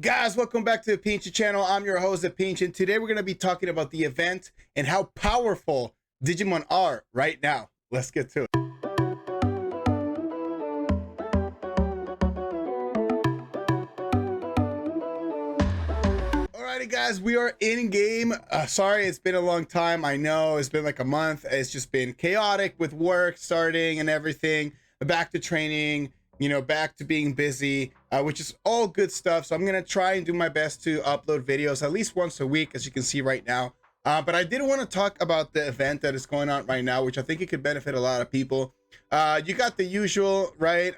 Guys, welcome back to the PinchE channel. I'm your host, the PinchE, and today we're going to be talking about the event and how powerful Digimon are right now. Let's get to it. Alrighty, guys, we are in game. Sorry, it's been a long time. I know it's been like a month. It's just been chaotic with work starting and everything. Back to training, back to being busy, which is all good stuff. So I'm gonna try and do my best to upload videos at least once a week, as you can see right now. But I did want to talk about the event that is going on right now, which I think it could benefit a lot of people. You got the usual, right?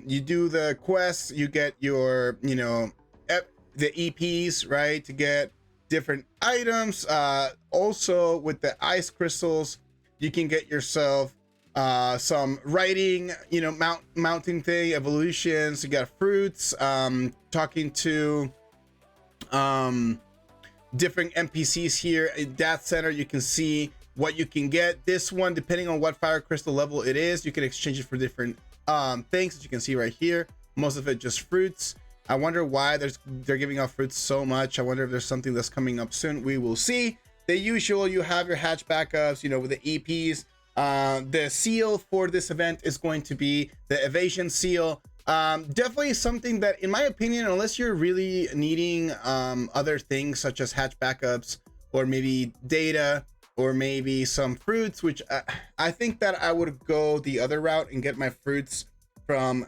You do the quests, you get your, the EPs, right, to get different items. Also with the ice crystals, you can get yourself some writing, mounting thing, evolutions. You got fruits, talking to different NPCs here in that center. You can see what you can get. This one, depending on what fire crystal level it is, you can exchange it for different things that you can see right here. Most of it just fruits. I wonder why they're giving out fruits so much. I wonder if there's something that's coming up soon. We will see. The usual, you have your hatch backups, with the EPs. The seal for this event is going to be the evasion seal. Definitely something that, in my opinion, unless you're really needing other things such as hatch backups or maybe data or maybe some fruits, which I think that I would go the other route and get my fruits from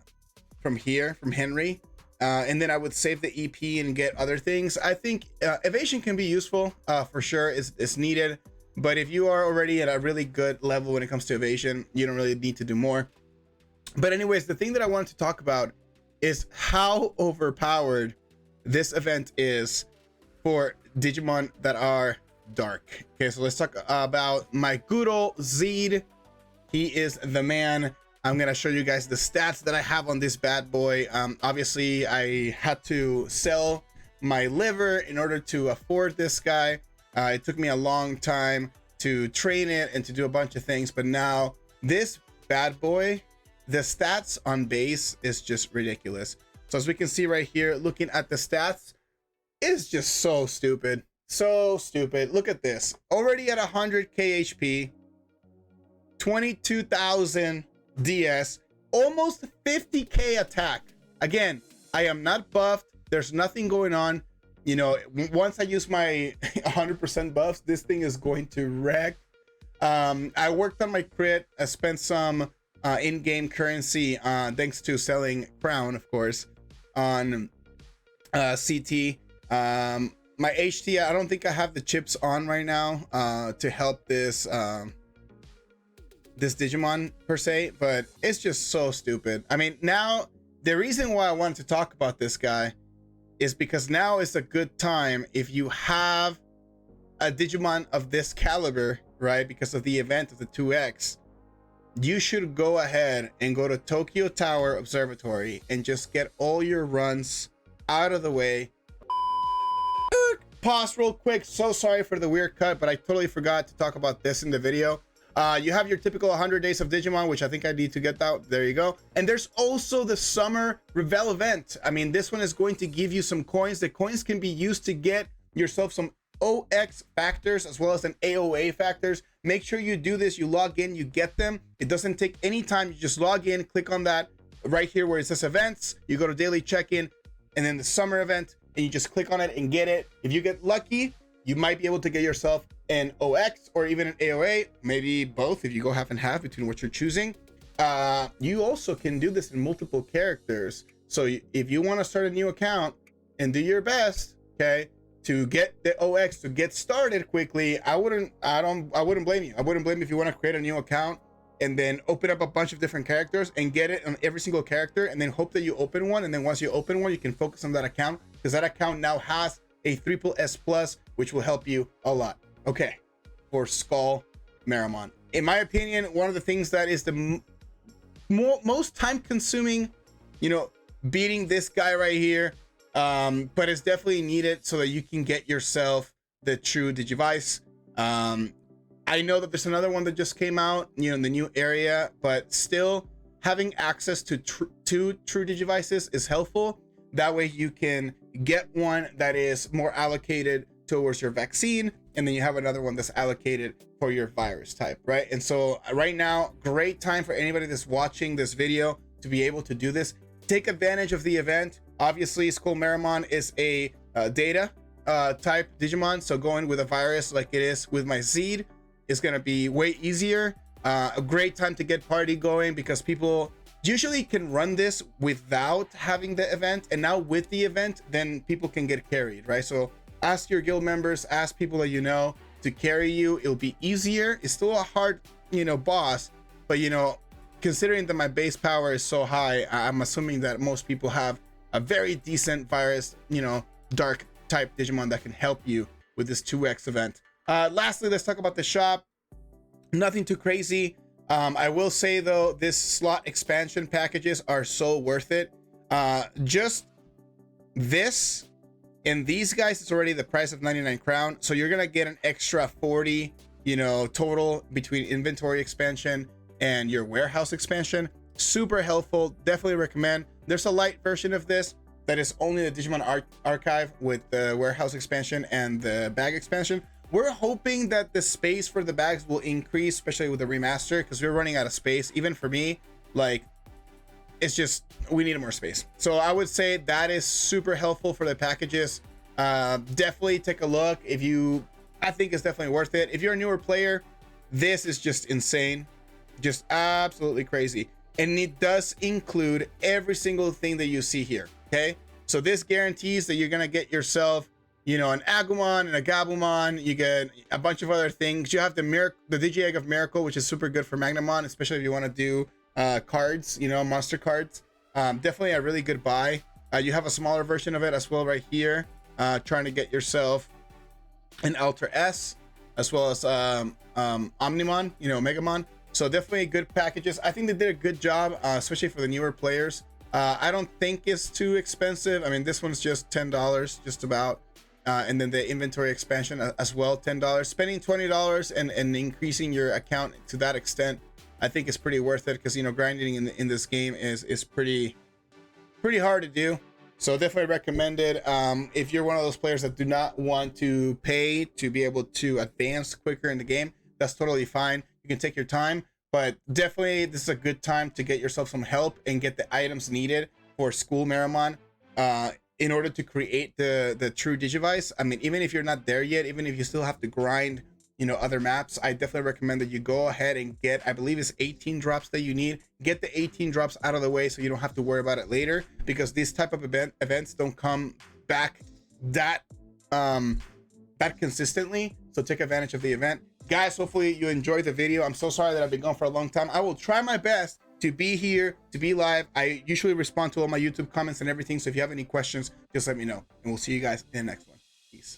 here, from Henry. And then I would save the EP and get other things. I think evasion can be useful for sure. It's needed. But if you are already at a really good level when it comes to evasion, you don't really need to do more. But anyways, the thing that I wanted to talk about is how overpowered this event is for Digimon that are dark. Okay, so let's talk about my good old Zed. He is the man. I'm gonna show you guys the stats that I have on this bad boy. Obviously, I had to sell my liver in order to afford this guy. It took me a long time to train it and to do a bunch of things, but now this bad boy, the stats on base is just ridiculous. So as we can see right here, looking at the stats, it's just so stupid. So stupid. Look at this. Already at 100k HP, 22,000 DS, almost 50k attack. Again, I am not buffed. There's nothing going on. Once I use my 100% buffs, this thing is going to wreck. I worked on my crit. I spent some in-game currency, thanks to selling Crown, of course, on CT. My HT, I don't think I have the chips on right now to help this Digimon per se, but it's just so stupid. I mean, now the reason why I wanted to talk about this guy is because now is a good time if you have a Digimon of this caliber, right? Because of the event of the 2X, you should go ahead and go to Tokyo Tower Observatory and just get all your runs out of the way. Pause real quick. So sorry for the weird cut, but I totally forgot to talk about this in the video. You have your typical 100 days of Digimon, which I think I need to get that. There you go. And there's also the summer reveal event. I mean, this one is going to give you some coins. The coins can be used to get yourself some OX factors as well as an AOA factors. Make sure you do this. You log in, you get them. It doesn't take any time. You just log in, click on that right here where it says events. You go to daily check-in and then the summer event, and you just click on it and get it. If you get lucky, you might be able to get yourself an OX or even an AOA, maybe both if you go half and half between what you're choosing. You also can do this in multiple characters. So if you want to start a new account and do your best, okay, to get the OX to get started quickly, I wouldn't blame you. I wouldn't blame you if you want to create a new account and then open up a bunch of different characters and get it on every single character and then hope that you open one. And then once you open one, you can focus on that account because that account now has a SSS+, which will help you a lot. Okay, for Skull Meramon. In my opinion, one of the things that is the most time consuming, beating this guy right here, but it's definitely needed so that you can get yourself the true Digivice. I know that there's another one that just came out, in the new area, but still having access to two true Digivices is helpful. That way you can get one that is more allocated towards your vaccine, and then you have another one that's allocated for your virus type, right? And so right now, great time for anybody that's watching this video to be able to do this. Take advantage of the event. Obviously, Skullmeramon is a data type Digimon, so going with a virus like it is with my Seed is going to be way easier. A great time to get party going, because people usually can run this without having the event, and now with the event, then people can get carried, right? So ask your guild members, ask people that you know to carry you. It'll be easier. It's still a hard, boss, but considering that my base power is so high, I'm assuming that most people have a very decent virus, dark type Digimon that can help you with this 2x event. Lastly, let's talk about the shop. Nothing too crazy. I will say though, this slot expansion packages are so worth it. Just this and these guys, it's already the price of 99 crown. So you're gonna get an extra 40, total between inventory expansion and your warehouse expansion. Super helpful. Definitely recommend. There's a light version of this that is only the Digimon archive with the warehouse expansion and the bag expansion. We're hoping that the space for the bags will increase, especially with the remaster, because we're running out of space. Even for me, like, it's just, we need more space. So I would say that is super helpful for the packages. Definitely take a look. I think it's definitely worth it. If you're a newer player, this is just insane, just absolutely crazy. And it does include every single thing that you see here. Okay, so this guarantees that you're gonna get yourself, an Agumon and a Gabumon. You get a bunch of other things. You have the Digi Egg of Miracle, which is super good for Magnamon, especially if you want to do cards, monster cards. Definitely a really good buy. You have a smaller version of it as well right here, trying to get yourself an Alter S, as well as Omnimon, Megamon. So definitely good packages. I think they did a good job, especially for the newer players. I don't think it's too expensive. I mean, this one's just $10, just about. And then the inventory expansion as well, $10. Spending $20 and increasing your account to that extent, I think is pretty worth it, because grinding in this game is pretty hard to do. So definitely recommend it. If you're one of those players that do not want to pay to be able to advance quicker in the game, that's totally fine. You can take your time, but definitely this is a good time to get yourself some help and get the items needed for Skullmeramon in order to create the true Digivice. I mean, even if you're not there yet, even if you still have to grind, other maps, I definitely recommend that you go ahead and get, I believe it's 18 drops that you need. Get the 18 drops out of the way so you don't have to worry about it later, because these type of events don't come back that consistently. So take advantage of the event. Guys, hopefully you enjoyed the video. I'm so sorry that I've been gone for a long time. I will try my best to be here, to be live. I usually respond to all my YouTube comments and everything. So if you have any questions, just let me know, and we'll see you guys in the next one. Peace.